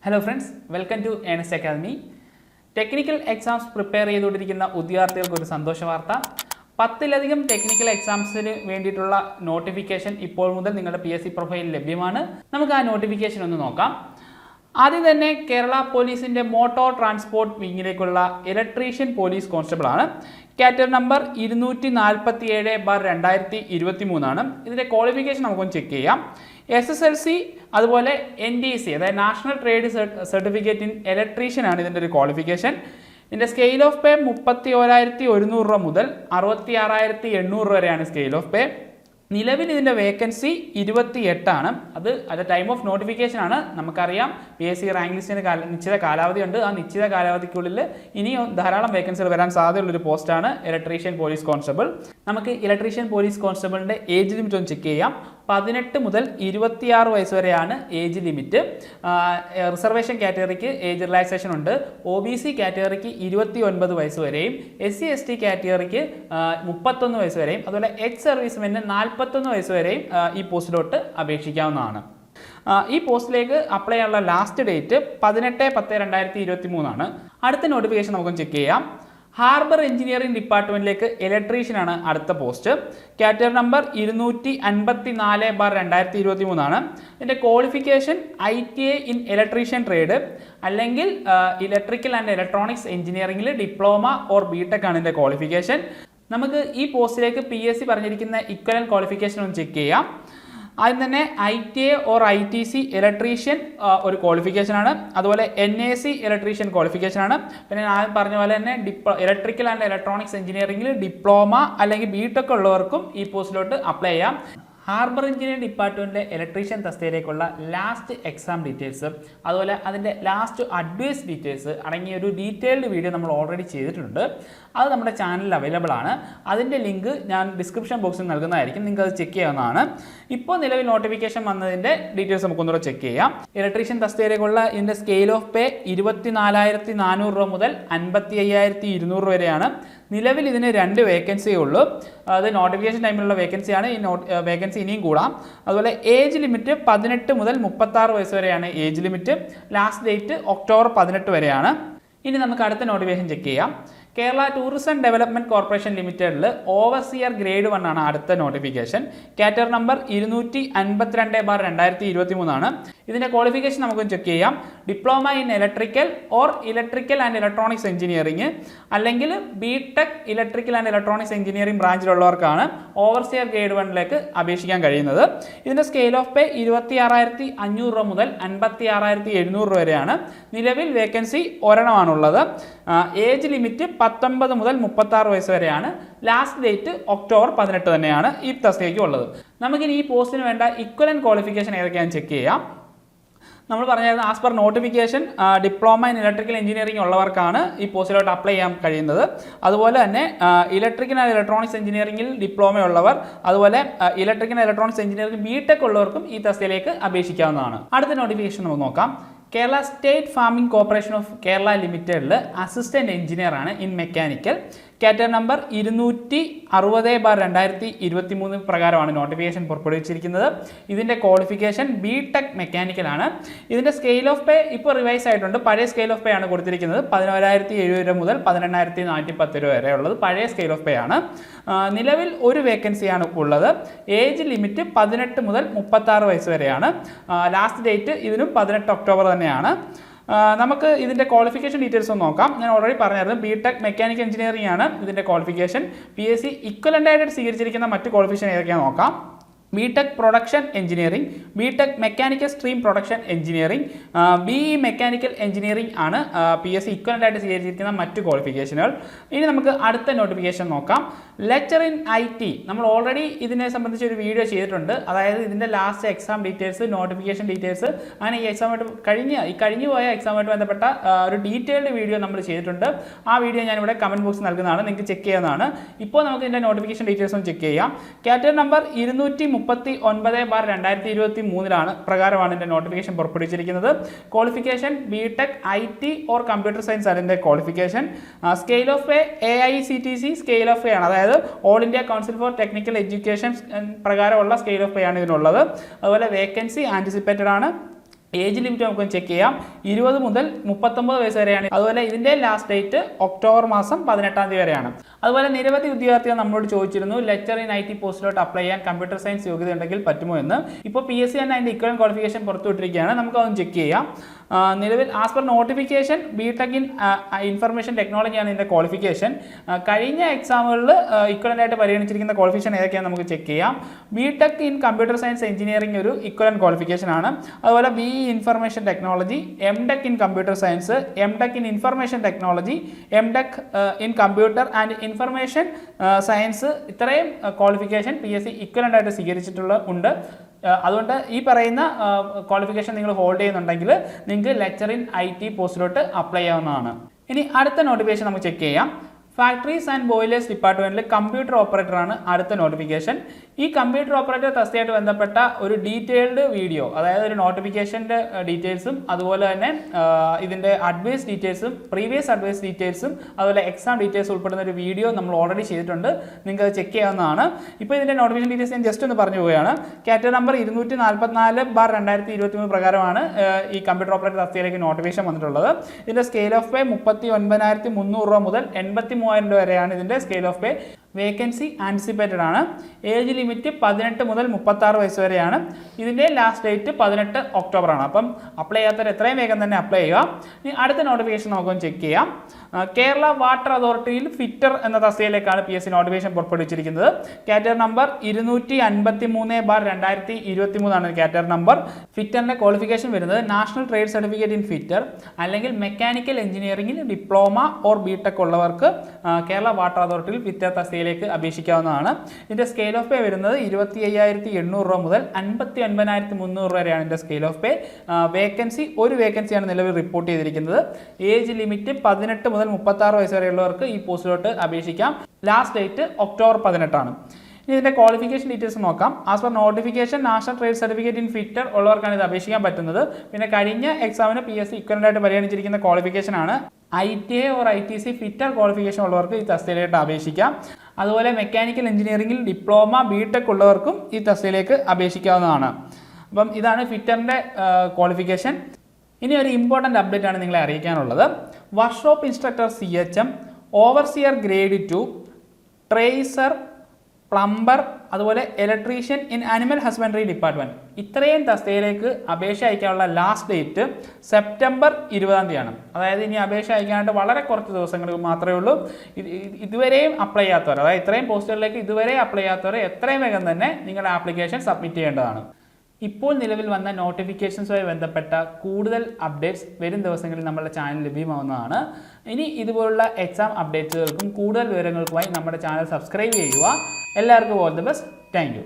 Hello friends, welcome to Ernest Academy. Technical exams prepare ചെയ്തുകൊണ്ടിരിക്കുന്ന ഉദ്യോഗാർത്ഥികൾക്ക് ഒരു സന്തോഷ വാർത്ത. 10ലധികം ടെക്നിക്കൽ എക്സാംസിന് വേണ്ടിയിട്ടുള്ള നോട്ടിഫിക്കേഷൻ ഇപ്പോൾ മുതൽ നിങ്ങളുടെ PSC പ്രൊഫൈലിൽ ലഭ്യമാണ്. നമുക്ക് ആ നോട്ടിഫിക്കേഷൻ ഒന്ന് നോക്കാം. ആദ്യം തന്നെ കേരള പോലീസിൻ്റെ മോട്ടോർ ട്രാൻസ്പോർട്ട് വിങ്ങിലേക്കുള്ള ഇലക്ട്രീഷ്യൻ പോലീസ് കോൺസ്റ്റബിൾ ആണ്. കാറ്റഗറി നമ്പർ 247/2023 ആണ്. ഇതിൻ്റെ ക്വാളിഫിക്കേഷൻ നമുക്കൊന്ന് ചെക്ക് ചെയ്യാം. SSLC അതുപോലെ NTC അതായത് national trade certificate in electrician ആണ് ഇതിൻ്റെ ഒരു ക്വാളിഫിക്കേഷൻ. ഇതിൻ്റെ സ്കെയിൽ ഓഫ് പേ 31,100 രൂപ മുതൽ 66,800 വരെയാണ് സ്കെയിൽ ഓഫ് പേ. നിലവിൽ ഇതിൻ്റെ വേക്കൻസി 28 ആണ്. അത് ടൈം ഓഫ് നോട്ടിഫിക്കേഷൻ ആണ്. നമുക്കറിയാം PSC റാങ്ക് ലിസ്റ്റിന് നിശ്ചിത കാലാവധി ഉണ്ട്. ആ നിശ്ചിത കാലാവധിക്കുള്ളിൽ ഇനിയും ധാരാളം വേക്കൻസികൾ വരാൻ സാധ്യതയുള്ളൊരു പോസ്റ്റാണ് ഇലക്ട്രീഷ്യൻ പോലീസ് കോൺസ്റ്റബിൾ. നമുക്ക് ഇലക്ട്രീഷ്യൻ പോലീസ് കോൺസ്റ്റബിളിൻ്റെ ഏജ് ലിമിറ്റ് ഒന്ന് ചെക്ക് ചെയ്യാം. 18 മുതൽ 26 വയസ്സ് വരെയാണ് ഏജ് ലിമിറ്റ്. റിസർവേഷൻ കാറ്റഗറിക്ക് ഏജ് റിലാക്സേഷൻ ഉണ്ട്. OBC കാറ്റഗറിക്ക് 29 വയസ്സ് വരെയും, SC/ST കാറ്റഗറിക്ക് 31 വയസ്സ് വരെയും, അതുപോലെ എക്സ് സർവീസ്മെന് 41 വയസ്സ് വരെയും ഈ പോസ്റ്റിലോട്ട് അപേക്ഷിക്കാവുന്നതാണ്. ഈ പോസ്റ്റിലേക്ക് അപ്ലൈ ചെയ്യാനുള്ള ലാസ്റ്റ് ഡേറ്റ് 18/10/2023 ആണ്. അടുത്ത നോട്ടിഫിക്കേഷൻ നമുക്കൊന്ന് ചെക്ക് ചെയ്യാം. ഹാർബർ എഞ്ചിനീയറിംഗ് ഡിപ്പാർട്ട്മെന്റിലേക്ക് ഇലക്ട്രീഷ്യൻ ആണ് അടുത്ത പോസ്റ്റ്. കാറ്റഗറി നമ്പർ 254/2023 ആണ്. ഇതിൻ്റെ qualification ITA in electrician trade അല്ലെങ്കിൽ ഇലക്ട്രിക്കൽ ആൻഡ് ഇലക്ട്രോണിക്സ് എഞ്ചിനീയറിംഗിൽ ഡിപ്ലോമ ഓർ BTech ആണ് ഇതിൻ്റെ ക്വാളിഫിക്കേഷൻ. നമുക്ക് ഈ പോസ്റ്റിലേക്ക് PSC പറഞ്ഞിരിക്കുന്ന ഇക്വലന്റ് ക്വാളിഫിക്കേഷൻ ഒന്ന് ചെക്ക് ചെയ്യാം. ആദ്യം തന്നെ ITA ഓർ ITC ഇലക്ട്രീഷ്യൻ ഒരു ക്വാളിഫിക്കേഷൻ ആണ്. അതുപോലെ NAC ഇലക്ട്രീഷ്യൻ ക്വാളിഫിക്കേഷൻ ആണ്. പിന്നെ ഞാൻ പറഞ്ഞ പോലെ തന്നെ ഇലക്ട്രിക്കൽ ആൻഡ് ഇലക്ട്രോണിക്സ് എഞ്ചിനീയറിംഗിൽ ഡിപ്ലോമ അല്ലെങ്കിൽ BTech ഉള്ളവർക്കും ഈ പോസ്റ്റിലോട്ട് അപ്ലൈ ചെയ്യാം. ഹാർബർ എഞ്ചിനീയറിംഗ് ഡിപ്പാർട്ട്മെൻറ്റിലെ ഇലക്ട്രീഷ്യൻ തസ്തികയിലേക്കുള്ള ലാസ്റ്റ് എക്സാം ഡീറ്റെയിൽസ് അതുപോലെ അതിൻ്റെ ലാസ്റ്റ് അഡ്വൈസ് ഡീറ്റെയിൽസ് അടങ്ങിയ ഒരു ഡീറ്റെയിൽഡ് വീഡിയോ നമ്മൾ ഓൾറെഡി ചെയ്തിട്ടുണ്ട്. അത് നമ്മുടെ ചാനലിൽ അവൈലബിൾ ആണ്. അതിൻ്റെ ലിങ്ക് ഞാൻ ഡിസ്ക്രിപ്ഷൻ ബോക്സിൽ നൽകുന്നതായിരിക്കും. നിങ്ങൾക്ക് അത് ചെക്ക് ചെയ്യാവുന്നതാണ്. ഇപ്പോൾ നിലവിൽ നോട്ടിഫിക്കേഷൻ വന്നതിൻ്റെ ഡീറ്റെയിൽസ് നമുക്കൊന്നുകൂടെ ചെക്ക് ചെയ്യാം. ഇലക്ട്രീഷ്യൻ തസ്തികയിലേക്കുള്ള ഇതിൻ്റെ സ്കെയിൽ ഓഫ് പേ 24,400 രൂപ മുതൽ 55,200 വരെയാണ്. നിലവിൽ ഇതിന് 2 വേക്കൻസിയേ ഉള്ളൂ. അത് നോട്ടിഫിക്കേഷൻ ടൈമിലുള്ള വേക്കൻസിയാണ്. ഈ വേക്കൻസി ഇനിയും കൂടാം. അതുപോലെ ഏജ് ലിമിറ്റ് 18 മുതൽ 36 വയസ്സ് വരെയാണ് age limit. Last date October 18 വരെയാണ്. ഇനി നമുക്ക് അടുത്ത നോട്ടിഫിക്കേഷൻ ചെക്ക് ചെയ്യാം. കേരള ടൂറിസം ഡെവലപ്മെൻറ്റ് കോർപ്പറേഷൻ ലിമിറ്റഡിൽ ഓവർസിയർ ഗ്രേഡ് 1 ആണ് അടുത്ത നോട്ടിഫിക്കേഷൻ. കാറ്റഗറി നമ്പർ 252/2023 ആണ്. ഇതിൻ്റെ ക്വാളിഫിക്കേഷൻ നമുക്ക് ചെക്ക് ചെയ്യാം. Diploma in electrical or electrical and electronics engineering അല്ലെങ്കിൽ BTech electrical and electronics engineering ബ്രാഞ്ചിലുള്ളവർക്കാണ് ഓവർസിയർ ഗ്രേഡ് 1ലേക്ക് അപേക്ഷിക്കാൻ കഴിയുന്നത്. ഇതിൻ്റെ സ്കെയിൽ ഓഫ് പേ 26,500 രൂപ മുതൽ 56,700 വരെയാണ്. നിലവിൽ വേക്കൻസി ഒരെണ്ണമാണുള്ളത്. ഏജ് ലിമിറ്റ് 19 മുതൽ 36 വയസ്സ് വരെയാണ്. ലാസ്റ്റ് ഡേറ്റ് ഒക്ടോബർ 18 തന്നെയാണ് ഈ തസ്തികയ്ക്ക് ഉള്ളത്. നമുക്കിനി ഈ പോസ്റ്റിന് വേണ്ട ഇക്വലന്റ് ക്വാളിഫിക്കേഷൻ ഏതൊക്കെയാണെന്ന് ചെക്ക് ചെയ്യാം. നമ്മൾ പറഞ്ഞായിരുന്നു as per notification diploma in electrical engineering ഉള്ളവർക്കാണ് ഈ പോസ്റ്റിലോട്ട് അപ്ലൈ ചെയ്യാൻ കഴിയുന്നത്. അതുപോലെ തന്നെ ഇലക്ട്രിക്കൽ ആൻഡ് ഇലക്ട്രോണിക്സ് എഞ്ചിനീയറിംഗിൽ ഡിപ്ലോമ ഉള്ളവർ, അതുപോലെ electrical and electronics engineering BTech ഉള്ളവർക്കും ഈ തസ്തികയിലേക്ക് അപേക്ഷിക്കാവുന്നതാണ്. അടുത്ത നോട്ടിഫിക്കേഷൻ നമുക്ക് നോക്കാം. Kerala state farming corporation of Kerala ലിമിറ്റഡിൽ അസിസ്റ്റന്റ് എഞ്ചിനീയർ ആണ് ഇൻ മെക്കാനിക്കൽ. കാറ്റഗറി നമ്പർ 260/2023 പ്രകാരമാണ് നോട്ടിഫിക്കേഷൻ പുറപ്പെടുവിച്ചിരിക്കുന്നത്. ഇതിൻ്റെ ക്വാളിഫിക്കേഷൻ BTech മെക്കാനിക്കൽ ആണ്. ഇതിൻ്റെ സ്കെയിൽ ഓഫ് പേ ഇപ്പോൾ റിവൈസ് ആയിട്ടുണ്ട്. പഴയ സ്കെയിൽ ഓഫ് പേ ആണ് കൊടുത്തിരിക്കുന്നത്. 11,070 രൂപ മുതൽ 18,410 രൂപ വരെ ഉള്ളത് പഴയ സ്കെയിൽ ഓഫ് പേ ആണ്. നിലവിൽ ഒരു വേക്കൻസിയാണ് ഉള്ളത്. ഏജ് ലിമിറ്റ് 18 മുതൽ 36 വയസ്സ് വരെയാണ്. ലാസ്റ്റ് ഡേറ്റ് ഇതിനും 18 ഒക്ടോബർ തന്നെയാണ്. നമുക്ക് ഇതിൻ്റെ ക്വാളിഫിക്കേഷൻ ഡീറ്റെയിൽസ് ഒന്ന് നോക്കാം. ഞാൻ ഓൾറെഡി പറഞ്ഞായിരുന്നു BTech മെക്കാനിക്കൽ എഞ്ചിനീയറിംഗ് ആണ് ഇതിൻ്റെ ക്വാളിഫിക്കേഷൻ. PSC ഇക്വലൻ്റ് ആയിട്ട് സ്വീകരിച്ചിരിക്കുന്ന മറ്റ് ക്വാളിഫിക്കേഷൻ ഏതൊക്കെയാണെന്ന് നോക്കാം. BTech production engineering, BTech mechanical stream production engineering, BE mechanical engineering ആണ് PSC ഇക്വലൻ്റ് ആയിട്ട് സ്വീകരിച്ചിരിക്കുന്ന മറ്റ് ക്വാളിഫിക്കേഷനുകൾ. ഇനി നമുക്ക് അടുത്ത നോട്ടിഫിക്കേഷൻ നോക്കാം. ലെക്ചർ ഇൻ IT നമ്മൾ ഓൾറെഡി ഇതിനെ സംബന്ധിച്ച് ഒരു വീഡിയോ ചെയ്തിട്ടുണ്ട്. അതായത് ഇതിൻ്റെ last exam details, notification details, അങ്ങനെ ഈ എക്സാമായിട്ട് കഴിഞ്ഞു പോയ എക്സാമായിട്ട് ബന്ധപ്പെട്ട ഒരു ഡീറ്റെയിൽഡ് വീഡിയോ നമ്മൾ ചെയ്തിട്ടുണ്ട്. ആ വീഡിയോ ഞാനിവിടെ കമൻറ്റ് ബോക്സിൽ നൽകുന്നതാണ്, നിങ്ങൾക്ക് ചെക്ക് ചെയ്യാവുന്നതാണ്. ഇപ്പോൾ നമുക്ക് ഇതിൻ്റെ നോട്ടിഫിക്കേഷൻ ഡീറ്റെയിൽസ് ഒന്ന് ചെക്ക് ചെയ്യാം. കാറ്റഗറി നമ്പർ 239/2023 പ്രകാരമാണ് ഇതിൻ്റെ നോട്ടിഫിക്കേഷൻ പുറപ്പെടുവിച്ചിരിക്കുന്നത്. Qualification BTech IT or computer science ആണ് ഇതിൻ്റെ qualification. Scale of pay AICTC scale of pay ആണ്. അതായത് all India council for technical education പ്രകാരമുള്ള സ്കെയിൽ ഓഫ് പേ ആണ് ഇതിനുള്ളത്. അതുപോലെ വേക്കൻസി ആൻറ്റിസിപ്പേറ്റഡ് ആണ്. ഏജ് ലിമിറ്റ് നമുക്ക് ചെക്ക് ചെയ്യാം. 20 മുതൽ 39 വയസ്സ് വരെയാണ്. അതുപോലെ ഇതിൻ്റെ ലാസ്റ്റ് ഡേറ്റ് ഒക്ടോബർ മാസം 18 തീയതി വരെയാണ്. അതുപോലെ നിരവധി വിദ്യാർത്ഥികൾ നമ്മളോട് ചോദിച്ചിരുന്നു ലെക്ചർ ഇൻ IT പോസ്റ്റിലോട്ട് അപ്ലൈ ചെയ്യാൻ കമ്പ്യൂട്ടർ സയൻസ് യോഗ്യത ഉണ്ടെങ്കിൽ പറ്റുമോ എന്ന്. ഇപ്പോൾ PSC തന്നെ അതിൻ്റെ ഇക്വലന്റ് ക്വാളിഫിക്കേഷൻ പുറത്തുവിട്ടിരിക്കുകയാണ്. നമുക്കതൊന്ന് ചെക്ക് ചെയ്യാം. നിലവിൽ as per notification B Tech in information ടെക്നോളജിയാണ് ഇതിൻ്റെ ക്വാളിഫിക്കേഷൻ. കഴിഞ്ഞ എക്സാമുകളിൽ ഇക്വലൻ്റ് ആയിട്ട് പരിഗണിച്ചിരിക്കുന്ന ക്വാളിഫിക്കേഷൻ ഏതൊക്കെയാണ് നമുക്ക് ചെക്ക് ചെയ്യാം. BTech in computer science engineering ഒരു ഇക്വലന്റ് ക്വാളിഫിക്കേഷൻ ആണ്. അതുപോലെ BE information technology, MTech in computer science, MTech in information technology, MTech in computer and information science, ഇത്രയും ക്വാളിഫിക്കേഷൻ PSC ഇക്വലൻ്റ് ആയിട്ട് സ്വീകരിച്ചിട്ടുണ്ട്. അതുകൊണ്ട് ഈ പറയുന്ന ക്വാളിഫിക്കേഷൻ നിങ്ങൾ ഹോൾഡ് ചെയ്യുന്നുണ്ടെങ്കിൽ നിങ്ങൾക്ക് ലെക്ചർ ഇൻ IT പോസ്റ്റിലോട്ട് അപ്ലൈ ചെയ്യാവുന്നതാണ്. ഇനി അടുത്ത നോട്ടിഫിക്കേഷൻ നമുക്ക് ചെക്ക് ചെയ്യാം. ഫാക്ടറീസ് ആൻഡ് ബോയിലേഴ്സ് ഡിപ്പാർട്ട്മെൻറ്റിൽ കമ്പ്യൂട്ടർ ഓപ്പറേറ്ററാണ് അടുത്ത നോട്ടിഫിക്കേഷൻ. ഈ കമ്പ്യൂട്ടർ ഓപ്പറേറ്റർ തസ്തികയായിട്ട് ബന്ധപ്പെട്ട ഒരു ഡീറ്റെയിൽഡ് വീഡിയോ, അതായത് ഒരു നോട്ടിഫിക്കേഷൻ്റെ ഡീറ്റെയിൽസും അതുപോലെ തന്നെ ഇതിൻ്റെ അഡ്വൈസ് ഡീറ്റെയിൽസും പ്രീവിയസ് അഡ്വൈസ് ഡീറ്റെയിൽസും അതുപോലെ എക്സാം ഡീറ്റെയിൽസ് ഉൾപ്പെടുന്ന ഒരു വീഡിയോ നമ്മൾ ഓൾറെഡി ചെയ്തിട്ടുണ്ട്. നിങ്ങൾക്ക് അത് ചെക്ക് ചെയ്യാവുന്നതാണ്. ഇപ്പോൾ ഇതിൻ്റെ നോട്ടിഫിക്കേഷൻ ഡീറ്റെയിൽസ് ഞാൻ ജസ്റ്റ് ഒന്ന് പറഞ്ഞു പോവുകയാണ്. കാറ്റഗറി നമ്പർ 244/2023 പ്രകാരമാണ് ഈ കമ്പ്യൂട്ടർ ഓപ്പറേറ്റർ തസ്തികയിലേക്ക് നോട്ടിഫിക്കേഷൻ വന്നിട്ടുള്ളത്. ഇതിൻ്റെ സ്കെയിൽ ഓഫ് പേ 39,300 രൂപ മുതൽ 83,000 രൂപ വരെയാണ് ഇതിൻ്റെ scale of pay. Vacancy anticipated ആണ്. ഏജ് ലിമിറ്റ് 18 മുതൽ 36 വയസ്സ് വരെയാണ്. ഇതിൻ്റെ ലാസ്റ്റ് ഡേറ്റ് 18 ഒക്ടോബറാണ്. അപ്പം അപ്ലൈ ചെയ്യാത്തവർ എത്രയും വേഗം തന്നെ അപ്ലൈ ചെയ്യുക. ഇനി അടുത്ത നോട്ടിഫിക്കേഷൻ നമുക്കൊന്ന് ചെക്ക് ചെയ്യാം. കേരള വാട്ടർ അതോറിറ്റിയിൽ ഫിറ്റർ എന്ന തസ്തികയിലേക്കാണ് PSC നോട്ടിഫിക്കേഷൻ പുറപ്പെടുവിച്ചിരിക്കുന്നത്. കാറ്റഗറി നമ്പർ 253/2023 ആണ് കാറ്റഗറി നമ്പർ. ഫിറ്ററിൻ്റെ ക്വാളിഫിക്കേഷൻ വരുന്നത് national trade certificate in fitter അല്ലെങ്കിൽ മെക്കാനിക്കൽ എഞ്ചിനീയറിംഗിൽ ഡിപ്ലോമ ഓർ BTech ഉള്ളവർക്ക് കേരള വാട്ടർ അതോറിറ്റിയിൽ ഫിറ്റർ തസ്തികയിലേക്ക് അപേക്ഷിക്കാവുന്നതാണ്. ഇതിൻ്റെ സ്കെയിൽ ഓഫ് പേ വരുന്നത് 25,800 രൂപ മുതൽ 59,300 രൂപ വരെയാണ് ഇതിൻ്റെ സ്കെയിൽ ഓഫ് പേ. ഒരു വേക്കൻസിയാണ് നിലവിൽ റിപ്പോർട്ട് ചെയ്തിരിക്കുന്നത്. ഏജ് ലിമിറ്റ് 18 മുതൽ 36 വയസ്സ് വരെയുള്ളവർക്ക് ഈ പോസ്റ്റിലോട്ട് അപേക്ഷിക്കാം. ലാസ്റ്റ് ഡേറ്റ് ഒക്ടോബർ 18 ആണ്. ഇനി ഇതിൻ്റെ ക്വാളിഫിക്കേഷൻ ഡീറ്റെയിൽസ് നോക്കാം. As per notification national trade certificate in fitter ഉള്ളവർക്കാണ് ഇത് അപേക്ഷിക്കാൻ പറ്റുന്നത്. പിന്നെ കഴിഞ്ഞ എക്സാമിന് PSC ഇക്വലൻ്റ് ആയിട്ട് പരിഗണിച്ചിരിക്കുന്ന ക്വാളിഫിക്കേഷൻ ആണ്. ITA or ITC fitter qualification ഉള്ളവർക്ക് ഈ തസ്തികയിലേക്ക് അപേക്ഷിക്കാം. അതുപോലെ മെക്കാനിക്കൽ എഞ്ചിനീയറിംഗിൽ ഡിപ്ലോമ BTech ഉള്ളവർക്കും ഈ തസ്തികയിലേക്ക് അപേക്ഷിക്കാവുന്നതാണ്. അപ്പം ഇതാണ് ഫിറ്ററിൻ്റെ ക്വാളിഫിക്കേഷൻ. ഇനി ഒരു ഇമ്പോർട്ടൻ്റ് അപ്ഡേറ്റ് ആണ് നിങ്ങളെ അറിയിക്കാനുള്ളത്. Workshop instructor CHM, overseer grade 2, tracer, plumber, അതുപോലെ electrician in animal husbandry department, ഇത്രയും തസ്തികയിലേക്ക് അപേക്ഷ അയക്കാനുള്ള ലാസ്റ്റ് ഡേറ്റ് സെപ്റ്റംബർ 20 തീയതിയാണ്. അതായത് ഇനി അപേക്ഷ അയക്കാനായിട്ട് വളരെ കുറച്ച് ദിവസങ്ങൾ മാത്രമേ ഉള്ളൂ. ഇതുവരെയും അപ്ലൈ ചെയ്യാത്തവർ, അതായത് ഇത്രയും പോസ്റ്റുകളിലേക്ക് ഇതുവരെ അപ്ലൈ ചെയ്യാത്തവർ എത്രയും വേഗം തന്നെ നിങ്ങളുടെ ആപ്ലിക്കേഷൻ സബ്മിറ്റ് ചെയ്യേണ്ടതാണ്. ഇപ്പോൾ നിലവിൽ വന്ന നോട്ടിഫിക്കേഷൻസുമായി ബന്ധപ്പെട്ട കൂടുതൽ അപ്ഡേറ്റ്സ് വരും ദിവസങ്ങളിൽ നമ്മുടെ ചാനൽ ലഭ്യമാവുന്നതാണ്. ഇനി ഇതുപോലുള്ള എക്സാം അപ്ഡേറ്റ്സുകൾക്കും കൂടുതൽ വിവരങ്ങൾക്കുമായി നമ്മുടെ ചാനൽ സബ്സ്ക്രൈബ് ചെയ്യുക. എല്ലാവർക്കും all the best. Thank you.